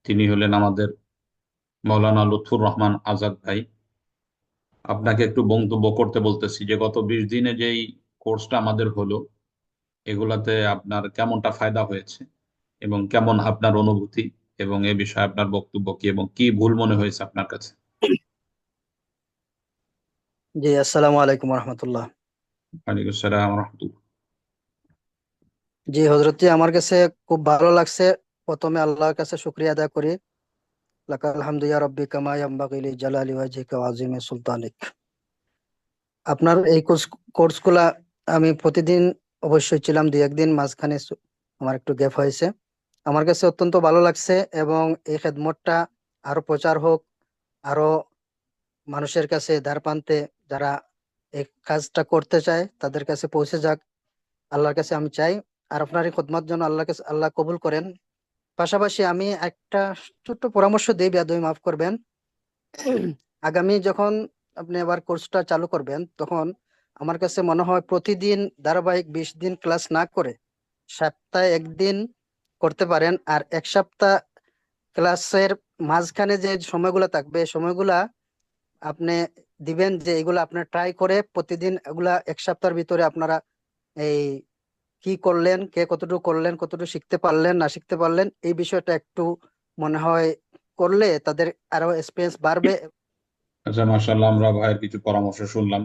তিনি হলেন আমাদের মাওলানা লুৎফুর রহমান আজাদ ভাই। আপনাকে একটু বক্তব্য করতে বলতেছি যে গত 20 দিনে যেই কোর্সটা আমাদের হলো, এগুলাতে আপনার কেমনটা ফায়দা হয়েছে এবং কেমন আপনার অনুভূতি, এবং এ বিষয়ে আপনার বক্তব্য কি এবং কি ভুল মনে হয়েছে আপনার কাছে? জি, আসসালামু আলাইকুম রহমতুল্লাহ। ওয়ালাইকুম আসসালাম রহমতুল্লাহ। জি হজরত জি, আমার কাছে খুব ভালো লাগছে। প্রথমে আল্লাহর কাছে শুকরিয়া আদায় করি। লাকাল হামদু ইয়া রাব্বি কামা ইয়ানবাগি লিজালালি ওয়াজহিকা ওয়া আযীমি সুলতানিক। আপনার এই কোর্সগুলা আমি প্রতিদিন অবশ্যই ছিলাম, দুই একদিন মাঝখানে আমার একটু গ্যাপ হয়েছে। আমার কাছে অত্যন্ত ভালো লাগছে এবং এই খেদমতটা আরো প্রচার হোক, আরো মানুষের কাছে দ্বার প্রান্তে যারা এই কাজটা করতে চায় তাদের কাছে পৌঁছে যাক, আল্লাহর কাছে আমি চাই। আর আপনার এই খেদমত যেন আল্লাহর কাছে আল্লাহ কবুল করেন। পাশাপাশি আমি একটা ছোট্ট পরামর্শ দিই, বেয়াদবি মাফ করবেন। আগামী যখন আপনি আবার কোর্সটা চালু করবেন, তখন আমার কাছে মনে হয় প্রতিদিন ধারাবাহিক 20 দিন ক্লাস না করে সপ্তাহে একদিন করতে পারেন। আর এক সপ্তাহ ক্লাসের মাঝখানে যে সময়গুলো থাকবে, এই সময়গুলা আপনি দিবেন যে এগুলা আপনার ট্রাই করে প্রতিদিন এগুলা এক সপ্তাহের ভিতরে আপনারা এই কি করলেন, কে কতটুকু করলেন, কতটুকু শিখতে পারলেন না শিখতে পারলেন, এই বিষয়টা একটু মনে হয় করলে তাদের আরো এক্সপিরিয়েন্স বাড়বে। আচ্ছা, মাশাআল্লাহ, আমরা ভাইয়ের কিছু পরামর্শ শুনলাম।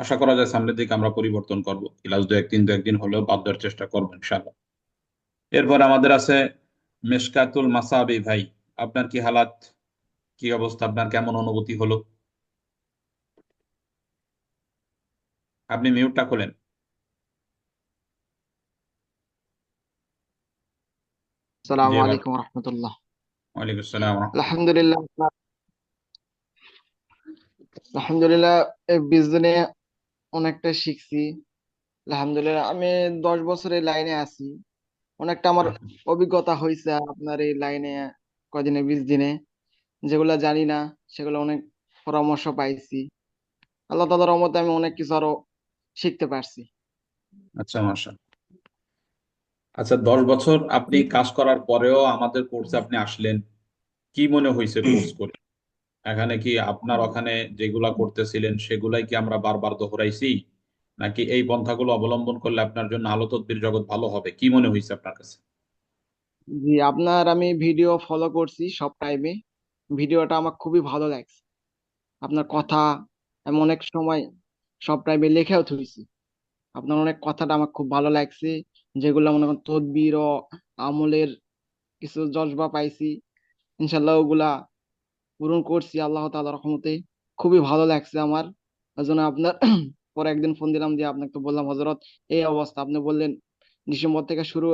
আশা করা যায় সামনের দিকে আমরা পরিবর্তন করব, ক্লাস দু একদিন হলেও বাদ দেওয়ার চেষ্টা করবো ইনশাআল্লাহ। এরপর আমাদের আছে মেশকাতুল মাসাবি ভাই। আপনার কি হালাত, কি অবস্থা, আপনার কেমন অনুভূতি হলো? আপনি মিউটটা খোলেন। জি আসসালামু এবার। আলাইকুম রহমতুল্লাহ। ওয়ালাইকুম আসসালাম রহমতুল্লাহ। আলহামদুলিল্লাহ। আলহামদুলিল্লাহ, এই 20 দিনে অনেকটা শিখছি। আলহামদুলিল্লাহ, আমি 10 বছরের লাইনে আছি। অনেকটা আমার আচ্ছা। অভিজ্ঞতা হয়েছে আপনার এই লাইনে কদিনে 20 দিনে। যেগুলা জানি না সেগুলো অনেক পরামর্শ পাইছি। আল্লাহ তাআলার রহমতে আমি অনেক কিছু আরো শিখতে পারছি। আচ্ছা, মাশাআল্লাহ। আচ্ছা, 10 বছর আপনি কাজ করার পরেও আমাদের কোর্সে আপনি আসলেন, কি মনে হয়েছে কোর্স করে? এখানে কি আপনার ওখানে যেগুলা করতেছিলেন সেগুলাই কি আমরা বারবার দোহরাইছি, নাকি এই পন্থাগুলো অবলম্বন করলে আপনার জন্য আলো তদ্বির জগৎ ভালো হবে, কি মনে হয়েছে আপনার কাছে? জি, আপনার আমি ভিডিও ফলো করছি সব টাইমে। ভিডিওটা আমার খুবই ভালো লাগছে। আপনার কথা আমি অনেক সময় সব টাইমে লেখেও থুইছি। আপনার অনেক কথাটা আমার খুব ভালো লাগছে। যেগুলো মনে করেন তদবির ও আমলের কিছু জজবা পাইছি, ইনশাল্লাহ ওগুলা পূরণ করছি আল্লাহ তাআলার রহমতে। খুবই ভালো লাগছে আমার। ওই জন্য আপনার পরে একদিন ফোন দিলাম, দিয়ে আপনাকে তো বললাম হজরত এই অবস্থা। আপনি বললেন ডিসেম্বর থেকে শুরু,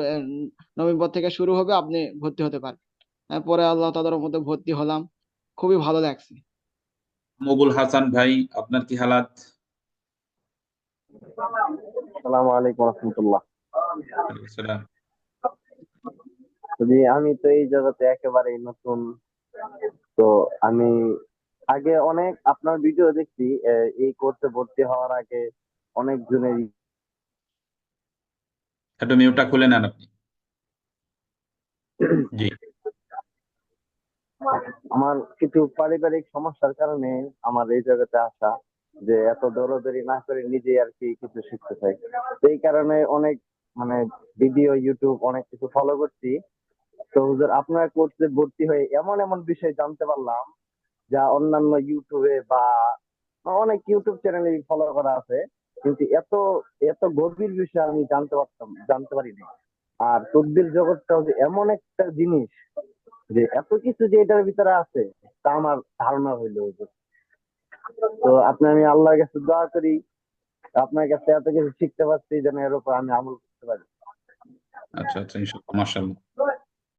নভেম্বর থেকে শুরু হবে, আপনি ভর্তি হতে পারেন। পরে আল্লাহ তাআলার রহমতে ভর্তি হলাম। খুবই ভালো লাগছে। মকবুল হাসান ভাই, আপনার কি হালাত? আসসালামু আলাইকুম রহমতুল্লাহ। ওয়ালাইকুম আসসালাম। জি, আমি তো এই জগতে একেবারেই নতুন। তো আমি আগে অনেক আপনার ভিডিও দেখছি। এই কোর্সে ভর্তি হওয়ার আগে অনেক জনের একটু মিউটটা খুলে নেন আপনি। জি। আমার কিছু পারিবারিক সমস্যার কারণে আমার এই জগতে আসা, যে এত দৌড়াদৌড়ি না করে নিজে আর কি কিছু শিখতে চাই। তো এই কারণে অনেক মানে ভিডিও ইউটিউব অনেক কিছু ফলো করছি। তো হুজুর, আপনার কোর্সে ভর্তি হয়ে এমন এমন বিষয় জানতে পারলাম যা অন্যান্য ইউটিউবে বা অনেক ইউটিউব চ্যানেলে ফলো করা আছে, কিন্তু এত এত গভীর বিষয় আমি জানতে পারিনি। আর তদ্বির জগৎটাও যে এমন একটা জিনিস, যে এত কিছু যে এটার ভিতরে আছে, তা আমার ধারণা হইলো হুজুর। তো আমি আল্লাহর কাছে দোয়া করি, আপনার কাছে এত কিছু শিখতে পারছি যেন এর উপর আমি আমল করতে পারি। আচ্ছা আচ্ছা, ইনশাআল্লাহ, মাশাআল্লাহ।